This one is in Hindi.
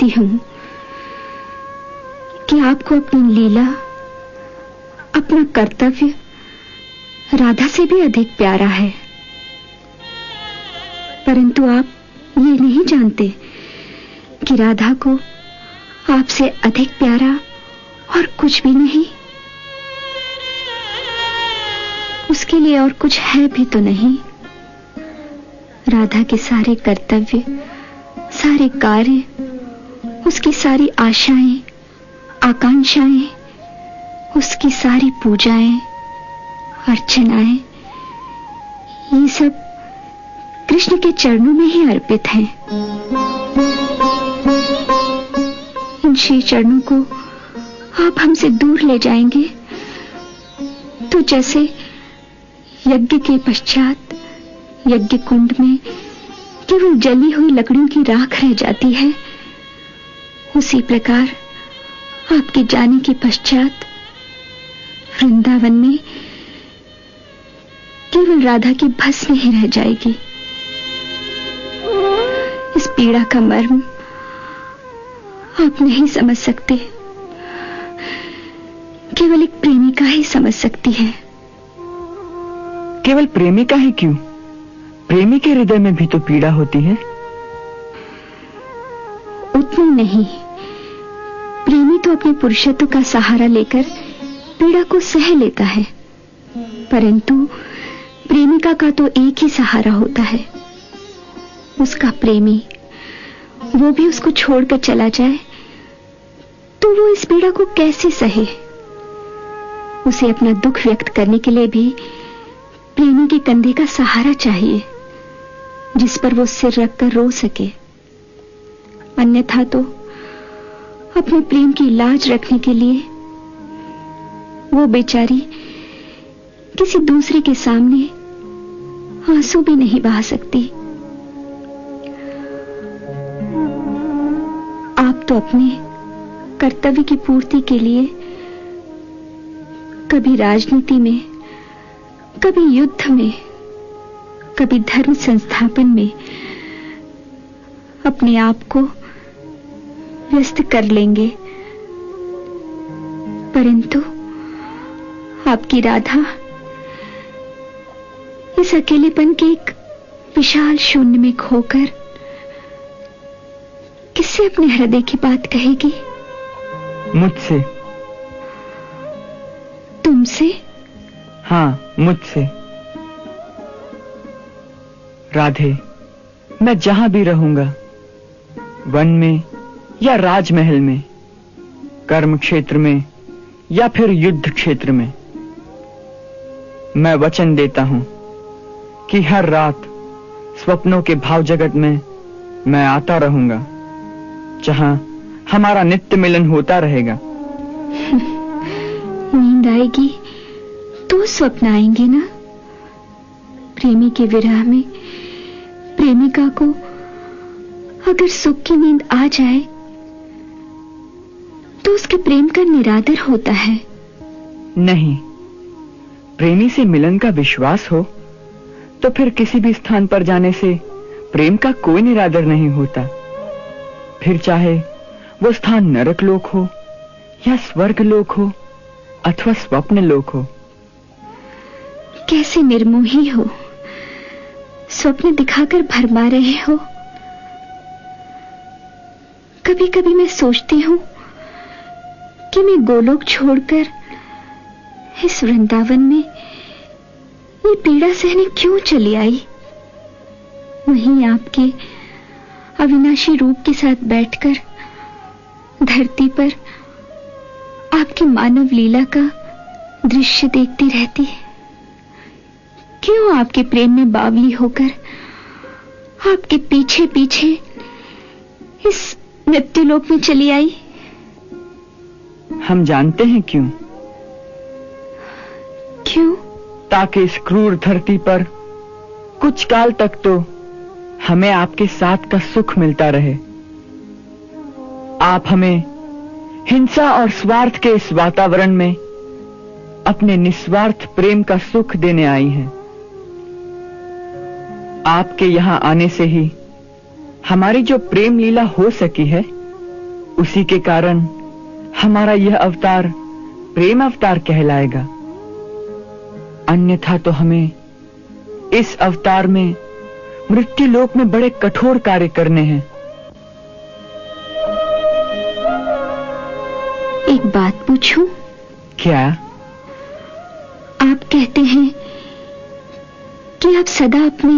जानती हूं कि आपको अपनी लीला, अपना कर्तव्य राधा से भी अधिक प्यारा है, परंतु आप ये नहीं जानते कि राधा को आपसे अधिक प्यारा और कुछ भी नहीं। उसके लिए और कुछ है भी तो नहीं। राधा के सारे कर्तव्य, सारे कार्य, उसकी सारी आशाएं, आकांक्षाएं, उसकी सारी पूजाएं, अर्चनाएं, ये सब कृष्ण के चरणों में ही अर्पित हैं। इन श्री चरणों को आप हमसे दूर ले जाएंगे तो जैसे यज्ञ के पश्चात यज्ञ कुंड में केवल जली हुई लकड़ियों की राख रह जाती है, उसी प्रकार आपके जाने के पश्चात वृंदावन में केवल राधा की भस्म ही रह जाएगी। इस पीड़ा का मर्म आप नहीं समझ सकते, केवल एक प्रेमिका ही समझ सकती है। केवल प्रेमिका ही क्यों, प्रेमी के हृदय में भी तो पीड़ा होती है। उतनी नहीं, प्रेमी तो अपने पुरुषत्व का सहारा लेकर पीड़ा को सह लेता है, परंतु प्रेमिका का तो एक ही सहारा होता है, उसका प्रेमी। वो भी उसको छोड़कर चला जाए तो वो इस पीड़ा को कैसे सहे। उसे अपना दुख व्यक्त करने के लिए भी प्रेमी के कंधे का सहारा चाहिए, जिस पर वो सिर रखकर रो सके। अन्यथा तो अपने प्रेम की लाज रखने के लिए वो बेचारी किसी दूसरे के सामने आंसू भी नहीं बहा सकती। आप तो अपने कर्तव्य की पूर्ति के लिए कभी राजनीति में, कभी युद्ध में, कभी धर्म संस्थापन में अपने आप को व्यस्त कर लेंगे, परंतु आपकी राधा इस अकेलेपन के एक विशाल शून्य में खोकर किससे अपने हृदय की बात कहेगी? मुझसे। तुमसे? हाँ, मुझसे। राधे, मैं जहां भी रहूंगा, वन में या राजमहल में, कर्म क्षेत्र में या फिर युद्ध क्षेत्र में, मैं वचन देता हूं कि हर रात स्वप्नों के भाव जगत में मैं आता रहूंगा, जहां हमारा नित्य मिलन होता रहेगा। नींद आएगी तो स्वप्न आएंगे ना। प्रेमी के विरह में प्रेमिका को अगर सुख की नींद आ जाए तो उसके प्रेम का निरादर होता है। नहीं, प्रेमी से मिलन का विश्वास हो तो फिर किसी भी स्थान पर जाने से प्रेम का कोई निरादर नहीं होता। फिर चाहे वो स्थान नरक लोक हो या स्वर्ग लोक हो अथवा स्वप्न लोक हो। कैसे निर्मोही हो, स्वप्न दिखाकर भरमा रहे हो। कभी कभी मैं सोचती हूं कि मैं गोलोक छोड़कर इस वृंदावन में ये पीड़ा सहने क्यों चली आई। वहीं आपके अविनाशी रूप के साथ बैठकर धरती पर आपकी मानव लीला का दृश्य देखती रहती। क्यों आपके प्रेम में बावली होकर आपके पीछे पीछे इस मृत्युलोक में चली आई। हम जानते हैं क्यों। क्यों? ताकि इस क्रूर धरती पर कुछ काल तक तो हमें आपके साथ का सुख मिलता रहे। आप हमें हिंसा और स्वार्थ के इस वातावरण में अपने निस्वार्थ प्रेम का सुख देने आई हैं। आपके यहां आने से ही हमारी जो प्रेम लीला हो सकी है उसी के कारण हमारा यह अवतार प्रेम अवतार कहलाएगा। अन्यथा तो हमें इस अवतार में मृत्यु लोक में बड़े कठोर कार्य करने हैं। एक बात पूछूं? क्या? आप कहते हैं कि आप सदा अपने